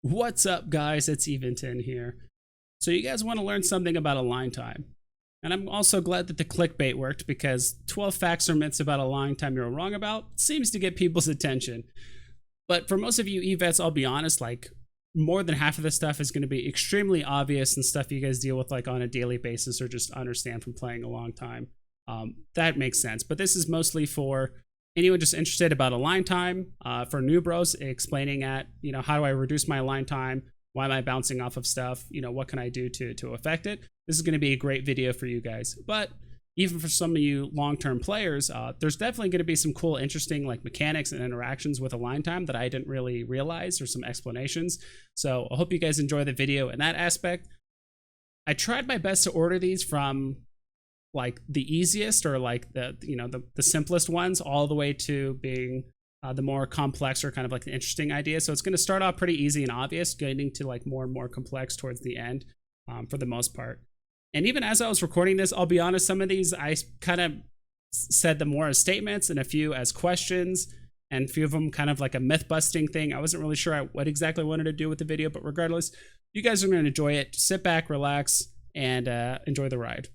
What's up, guys? It's Eventon here. So you guys want to learn something about align time. And I'm also glad that the clickbait worked because 12 facts or myths about align time you're wrong about seems to get people's attention. But for most of you evets, I'll be honest, like more than half of this stuff is going to be extremely obvious and stuff you guys deal with like on a daily basis or just understand from playing a long time. That makes sense. But this is mostly for anyone just interested about align time, for newbros explaining how do I reduce my align time? Why am I bouncing off of stuff? What can I do to affect it? This is going to be a great video for you guys. But even for some of you long-term players, there's definitely going to be some cool, interesting like mechanics and interactions with align time that I didn't really realize, or some explanations. So I hope you guys enjoy the video in that aspect. I tried my best to order these from like the easiest or like the simplest ones all the way to being the more complex or kind of like the interesting ideas. So it's going to start off pretty easy and obvious, getting to like more and more complex towards the end, for the most part. And even as I was recording this, I'll be honest, some of these I kind of said them more as statements and a few as questions, and a few of them kind of like a myth busting thing. I wasn't really sure what exactly I wanted to do with the video, but regardless, you guys are going to enjoy it. Sit back, relax, and enjoy the ride.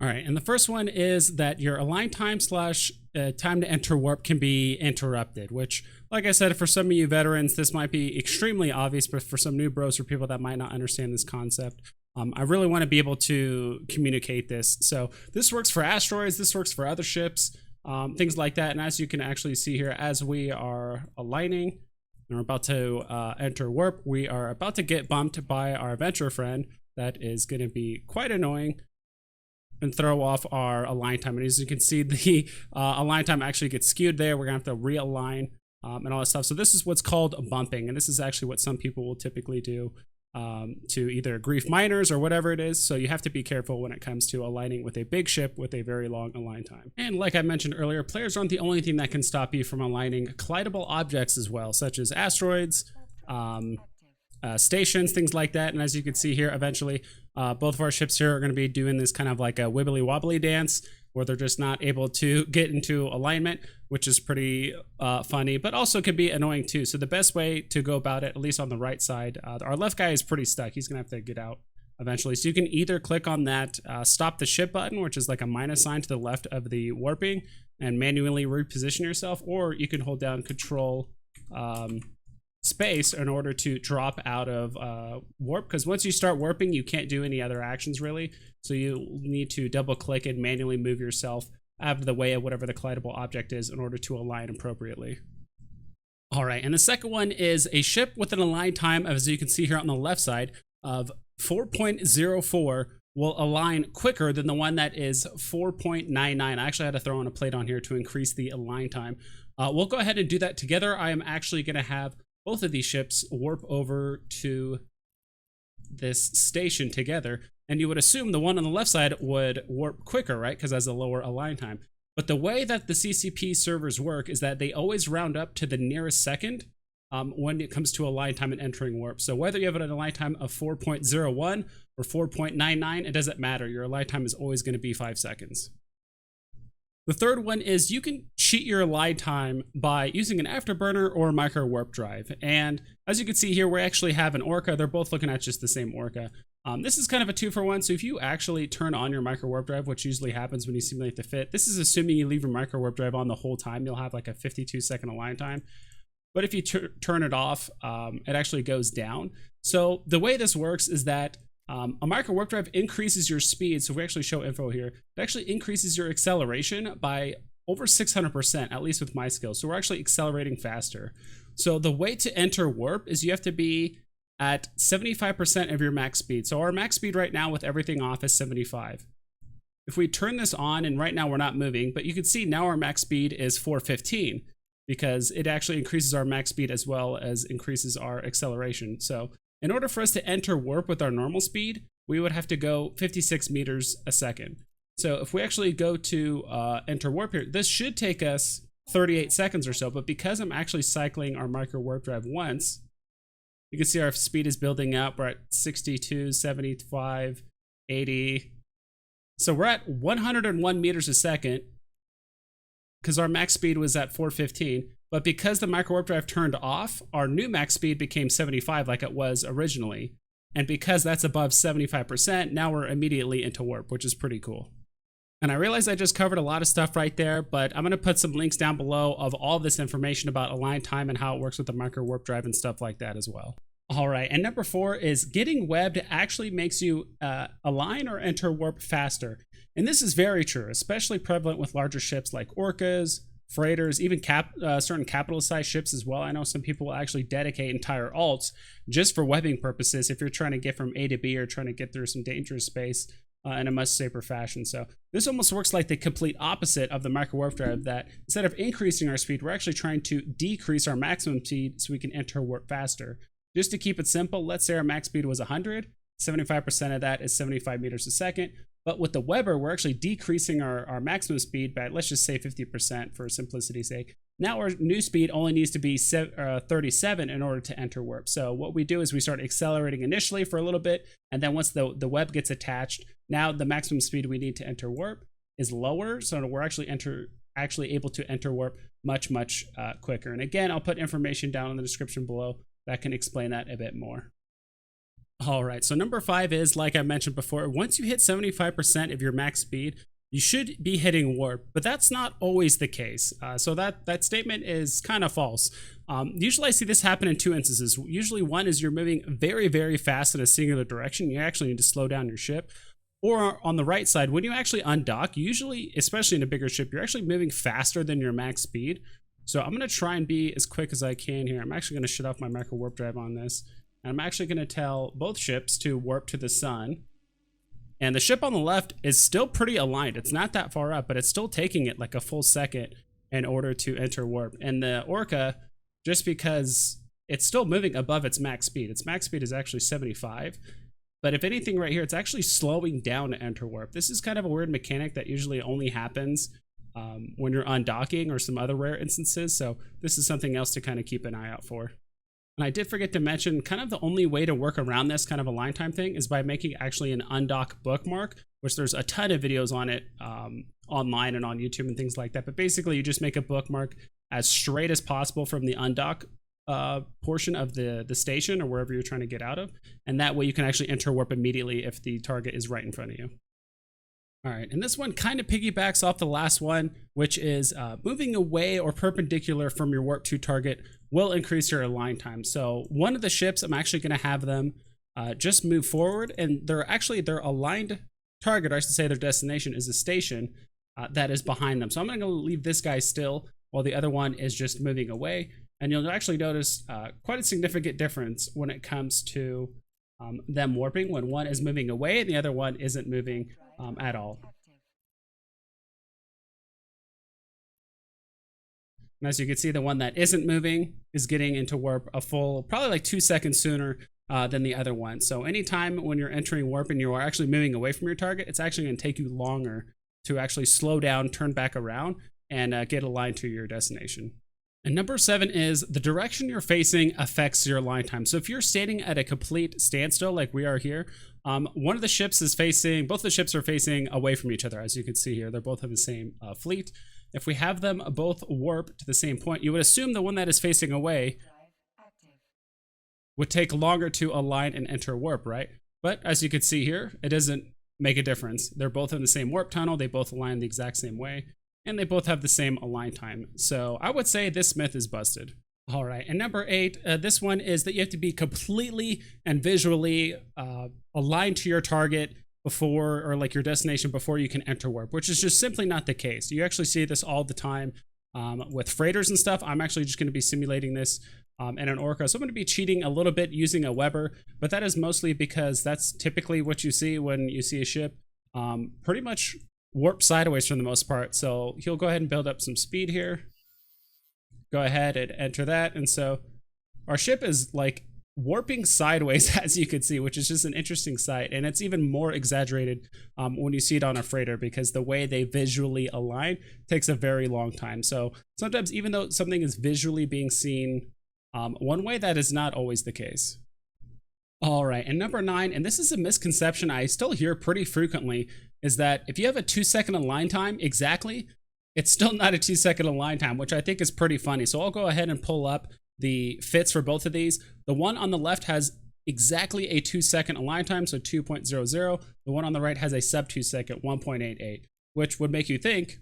All right, and the first one is that your align time slash time to enter warp can be interrupted, which, like I said, for some of you veterans, this might be extremely obvious, but for some new bros or people that might not understand this concept, I really want to be able to communicate this. So this works for asteroids, this works for other ships, things like that. And as you can actually see here, as we are aligning and we're about to enter warp, we are about to get bumped by our adventurer friend. That is going to be quite annoying and throw off our align time. And as you can see, the align time actually gets skewed there. We're gonna have to realign and all that stuff. So this is what's called bumping. And this is actually what some people will typically do to either grief miners or whatever it is. So you have to be careful when it comes to aligning with a big ship with a very long align time. And like I mentioned earlier, players aren't the only thing that can stop you from aligning collidable objects as well, such as asteroids, stations, things like that. And as you can see here, eventually both of our ships here are going to be doing this kind of like a wibbly wobbly dance where they're just not able to get into alignment, which is pretty funny, but also could be annoying too. So the best way to go about it, at least on the right side, our left guy is pretty stuck. He's gonna have to get out eventually. So you can either click on that stop the ship button, which is like a minus sign to the left of the warping, and manually reposition yourself, or you can hold down control space in order to drop out of warp, because once you start warping you can't do any other actions really, so you need to double click and manually move yourself out of the way of whatever the collidable object is in order to align appropriately. All right, and the second one is a ship with an align time, as you can see here on the left side, of 4.04 will align quicker than the one that is 4.99. I actually had to throw on a plate on here to increase the align time. We'll go ahead and do that together. I am actually going to have both of these ships warp over to this station together, and you would assume the one on the left side would warp quicker, right? Because it has a lower align time. But the way that the CCP servers work is that they always round up to the nearest second when it comes to align time and entering warp. So whether you have an align time of 4.01 or 4.99, it doesn't matter. Your align time is always going to be 5 seconds. The third one is you can cheat your align time by using an afterburner or micro warp drive. And as you can see here, we actually have an orca. They're both looking at just the same orca. This is kind of a 2-for-1. So if you actually turn on your micro warp drive, which usually happens when you simulate the fit, this is assuming you leave your micro warp drive on the whole time. You'll have like a 52-second align time. But if you turn it off, it actually goes down. So the way this works is that a micro warp drive increases your speed. So if we actually show info here, it actually increases your acceleration by over 600%, at least with my skills. So we're actually accelerating faster. So the way to enter warp is you have to be at 75% of your max speed. So our max speed right now with everything off is 75. If we turn this on, and right now we're not moving, but you can see now our max speed is 415 because it actually increases our max speed as well as increases our acceleration. So in order for us to enter warp with our normal speed, we would have to go 56 meters a second. So if we actually go to enter warp here, this should take us 38 seconds or so, but because I'm actually cycling our micro warp drive once, you can see our speed is building up. We're at 62, 75, 80. So we're at 101 meters a second. because our max speed was at 415. But because the micro warp drive turned off, our new max speed became 75 like it was originally. And because that's above 75%, now we're immediately into warp, which is pretty cool. And I realize I just covered a lot of stuff right there, but I'm going to put some links down below of all this information about align time and how it works with the micro warp drive and stuff like that as well. All right, and number 4 is getting webbed actually makes you align or enter warp faster. And this is very true, especially prevalent with larger ships like orcas, freighters, even certain capital-sized ships as well. I know some people will actually dedicate entire alts just for webbing purposes if you're trying to get from A to B or trying to get through some dangerous space in a much safer fashion. So this almost works like the complete opposite of the micro warp drive, that instead of increasing our speed, we're actually trying to decrease our maximum speed so we can enter warp faster. Just to keep it simple, let's say our max speed was 100, 75% of that is 75 meters a second. But with the Weber, we're actually decreasing our maximum speed by, let's just say 50% for simplicity's sake. Now our new speed only needs to be 37 in order to enter warp. So what we do is we start accelerating initially for a little bit, and then once the web gets attached, now the maximum speed we need to enter warp is lower, so we're actually able to enter warp much quicker. And again, I'll put information down in the description below that can explain that a bit more. All right, so number 5 is, like I mentioned before, once you hit 75% of your max speed, you should be hitting warp, but that's not always the case. So that statement is kind of false. Usually I see this happen in 2 instances. Usually one is you're moving very fast in a singular direction. You actually need to slow down your ship. Or on the right side, when you actually undock, usually, especially in a bigger ship, you're actually moving faster than your max speed. So I'm going to try and be as quick as I can here. I'm actually going to shut off my micro warp drive on this. And I'm actually going to tell both ships to warp to the sun. And the ship on the left is still pretty aligned. It's not that far up, but it's still taking it like a full second in order to enter warp. And the Orca, just because it's still moving above its max speed. Its max speed is actually 75. But if anything right here, it's actually slowing down to enter warp. This is kind of a weird mechanic that usually only happens when you're undocking or some other rare instances. So this is something else to kind of keep an eye out for. And I did forget to mention, kind of the only way to work around this kind of a line time thing is by making actually an undock bookmark, which there's a ton of videos on it online and on YouTube and things like that. But basically you just make a bookmark as straight as possible from the undock portion of the station or wherever you're trying to get out of. And that way you can actually enter warp immediately if the target is right in front of you. All right, and this one kind of piggybacks off the last one, which is moving away or perpendicular from your warp 2 target will increase your align time. So one of the ships, I'm actually going to have them just move forward, and their aligned target, or I should say their destination, is a station that is behind them. So I'm going to leave this guy still while the other one is just moving away. And you'll actually notice quite a significant difference when it comes to them warping, when one is moving away and the other one isn't moving at all. And as you can see, the one that isn't moving is getting into warp a full, probably like 2 seconds sooner than the other one. So anytime when you're entering warp and you are actually moving away from your target, it's actually going to take you longer to actually slow down, turn back around, and get aligned to your destination. And number 7 is the direction you're facing affects your align time. So if you're standing at a complete standstill like we are here, one of the ships is facing, both the ships are facing away from each other. As you can see here, they're both of the same fleet. If we have them both warp to the same point, you would assume the one that is facing away would take longer to align and enter warp, right? But as you can see here, it doesn't make a difference. They're both in the same warp tunnel. They both align the exact same way, and they both have the same align time. So I would say this myth is busted. All right, and number 8, this one is that you have to be completely and visually aligned to your target before, or like your destination before you can enter warp, which is just simply not the case. You actually see this all the time with freighters and stuff. I'm actually just going to be simulating this in an Orca. So I'm going to be cheating a little bit using a Weber, but that is mostly because that's typically what you see when you see a ship pretty much warp sideways for the most part. So he'll go ahead and build up some speed here. Go ahead and enter that. And so our ship is like warping sideways, as you can see, which is just an interesting sight. And it's even more exaggerated when you see it on a freighter, because the way they visually align takes a very long time. So sometimes, even though something is visually being seen one way, that is not always the case. All right, and number 9, and this is a misconception I still hear pretty frequently, is that if you have a 2-second align time exactly, it's still not a 2-second align time, which I think is pretty funny. So I'll go ahead and pull up the fits for both of these. The one on the left has exactly a 2-second align time, so 2.00. The one on the right has a sub 2-second, 1.88, which would make you think,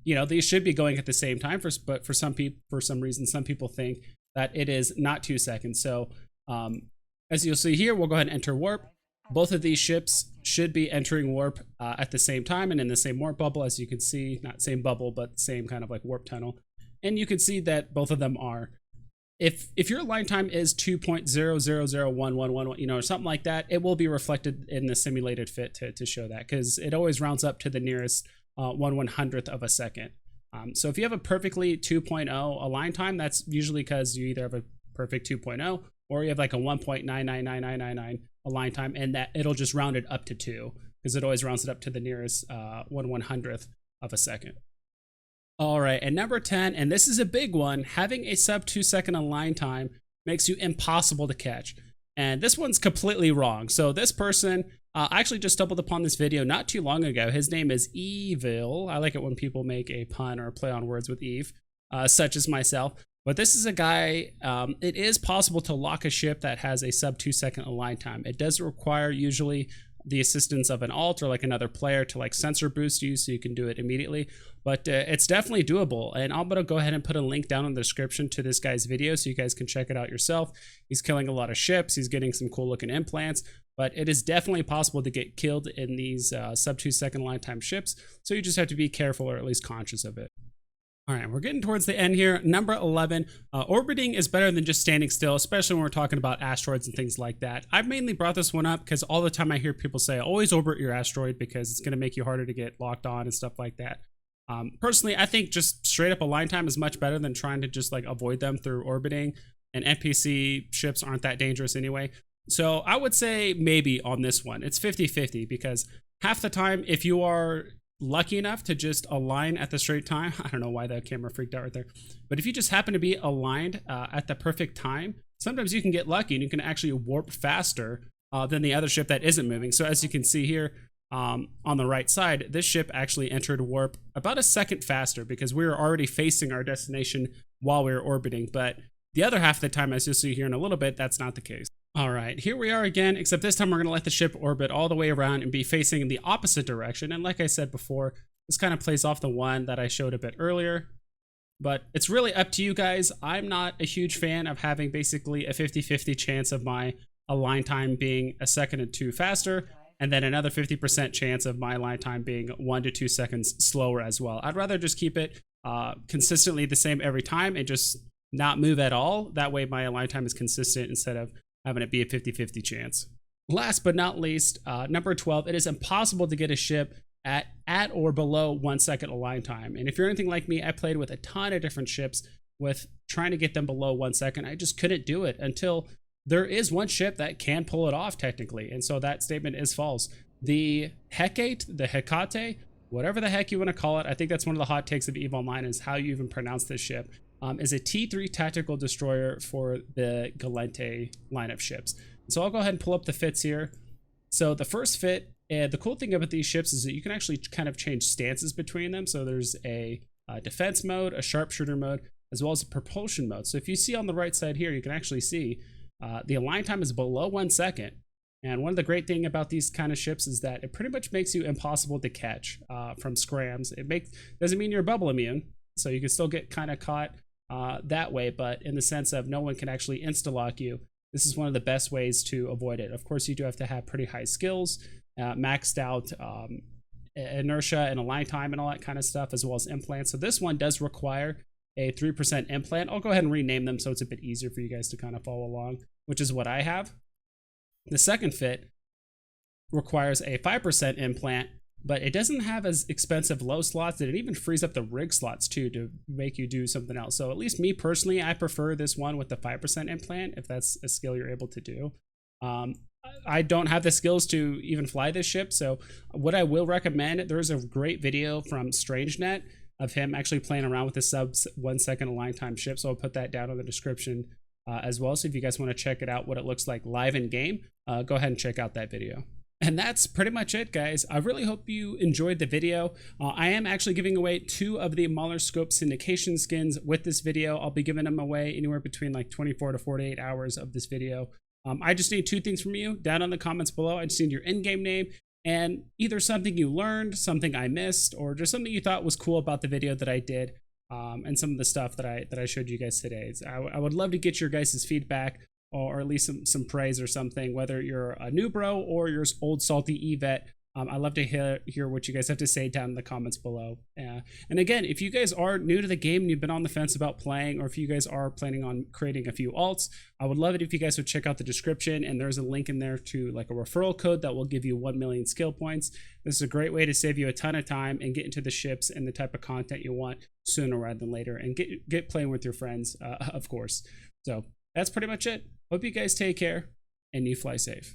you know, these should be going at the same time. But for some people, for some reason, some people think that it is not 2 seconds. So as you'll see here, we'll go ahead and enter warp. Both of these ships should be entering warp at the same time and in the same warp bubble, as you can see. Not same bubble, but same kind of like warp tunnel. And you can see that both of them are. If your align time is 2.000111, you know, or something like that, it will be reflected in the simulated fit to show that, because it always rounds up to the nearest 1/100th of a second. So if you have a perfectly 2.0 align time, that's usually because you either have a perfect 2.0 or you have like a 1.999999 align time, and that it'll just round it up to 2, because it always rounds it up to the nearest 1/100th of a second. All right, and number 10, and this is a big one, having a sub 2-second align time makes you impossible to catch. And this one's completely wrong. So this person, I actually just stumbled upon this video not too long ago. His name is Evil. I like it when people make a pun or a play on words with Eve, such as myself. But this is a guy, it is possible to lock a ship that has a sub 2-second align time. It does require usually the assistance of an alt or like another player to like sensor boost you so you can do it immediately. But it's definitely doable. And I'm going to go ahead and put a link down in the description to this guy's video so you guys can check it out yourself. He's killing a lot of ships. He's getting some cool looking implants. But it is definitely possible to get killed in these sub 2-second align time ships. So you just have to be careful, or at least conscious of it. All right, we're getting towards the end here. Number 11, orbiting is better than just standing still, especially when we're talking about asteroids and things like that. I've mainly brought this one up because all the time I hear people say, always orbit your asteroid because it's going to make you harder to get locked on and stuff like that. Personally, I think just straight up align time is much better than trying to just like avoid them through orbiting, and NPC ships aren't that dangerous anyway. So I would say maybe on this one, it's 50-50, because half the time, if you are lucky enough to just align at the straight time, I don't know why the camera freaked out right there, but if you just happen to be aligned at the perfect time, sometimes you can get lucky and you can actually warp faster than the other ship that isn't moving. So as you can see here on the right side, this ship actually entered warp about a second faster because we were already facing our destination while we were orbiting. But the other half of the time, as you'll see here in a little bit, that's not the case. All right, here we are again, except this time we're going to let the ship orbit all the way around and be facing in the opposite direction. And like I said before, this kind of plays off the one that I showed a bit earlier. But it's really up to you guys. I'm not a huge fan of having basically a 50-50 chance of my align time being a second or two faster, and then another 50% chance of my align time being 1 to 2 seconds slower as well. I'd rather just keep it consistently the same every time and just not move at all. That way my align time is consistent instead of having it be a 50-50 chance. Last but not least, number 12, it is impossible to get a ship at or below 1 second align time. And if you're anything like me, I played with a ton of different ships with trying to get them below 1 second. I just couldn't do it until there is one ship that can pull it off technically. And so that statement is false. The Hecate, the Hecate, whatever the heck you want to call it, I think that's one of the hot takes of EVE Online is how you even pronounce this ship. Is a T3 tactical destroyer for the Galente line of ships. So I'll go ahead and pull up the fits here. So the first fit, the cool thing about these ships is that you can actually kind of change stances between them. So there's a defense mode, a sharpshooter mode, as well as a propulsion mode. So if you see on the right side here, you can actually see the align time is below 1 second. And one of the great things about these kind of ships is that it pretty much makes you impossible to catch from scrams. Doesn't mean you're bubble immune, so you can still get kind of caught that way, but in the sense of no one can actually insta-lock you, this is one of the best ways to avoid it. Of course, you do have to have pretty high skills, maxed out inertia and align time and all that kind of stuff, as well as implants. So this one does require a 3% implant. I'll go ahead and rename them so it's a bit easier for you guys to kind of follow along, which is what I have. The second fit requires a 5% implant, but it doesn't have as expensive low slots, and it even frees up the rig slots too to make you do something else. So at least me personally, I prefer this one with the 5% implant if that's a skill you're able to do. I don't have the skills to even fly this ship, so what I will recommend, there's a great video from StrangeNet of him actually playing around with the sub 1 second align time ship, so I'll put that down in the description as well. So if you guys want to check it out, what it looks like live in game, go ahead and check out that video. And that's pretty much it, guys. I really hope you enjoyed the video. I am actually giving away 2 of the Mahler Scope Syndication skins with this video. I'll be giving them away anywhere between like 24 to 48 hours of this video. I just need 2 things from you down in the comments below. I just need your in-game name and either something you learned, something I missed, or just something you thought was cool about the video that I did, and some of the stuff that I showed you guys today. I would love to get your guys' feedback, or at least some praise or something, whether you're a new bro or you're old salty Evet. I'd love to hear what you guys have to say down in the comments below. And again, if you guys are new to the game and you've been on the fence about playing, or if you guys are planning on creating a few alts, I would love it if you guys would check out the description, and there's a link in there to like a referral code that will give you 1 million skill points. This is a great way to save you a ton of time and get into the ships and the type of content you want sooner rather than later, and get playing with your friends, of course. So that's pretty much it. Hope you guys take care and you fly safe.